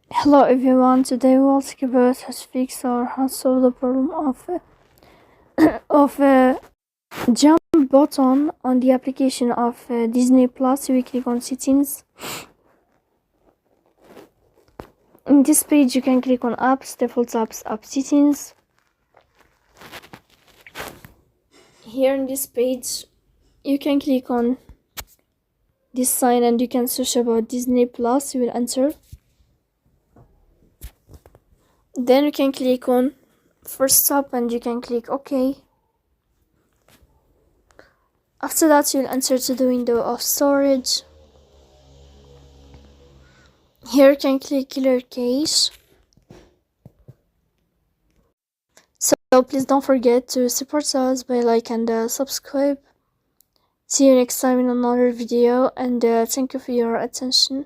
Hello everyone, today we'll talk about how to fix or how to solve the problem of jump button on the application of Disney Plus. We click on settings. In this page you can click on apps, default apps, app settings. Here in this page you can click on this sign and you can search about Disney Plus. You will enter. Then you can click on first stop and you can click OK. After that you'll enter to the window of storage. Here you can click clear cache. So please don't forget to support us by like and subscribe. See you next time in another video, and thank you for your attention.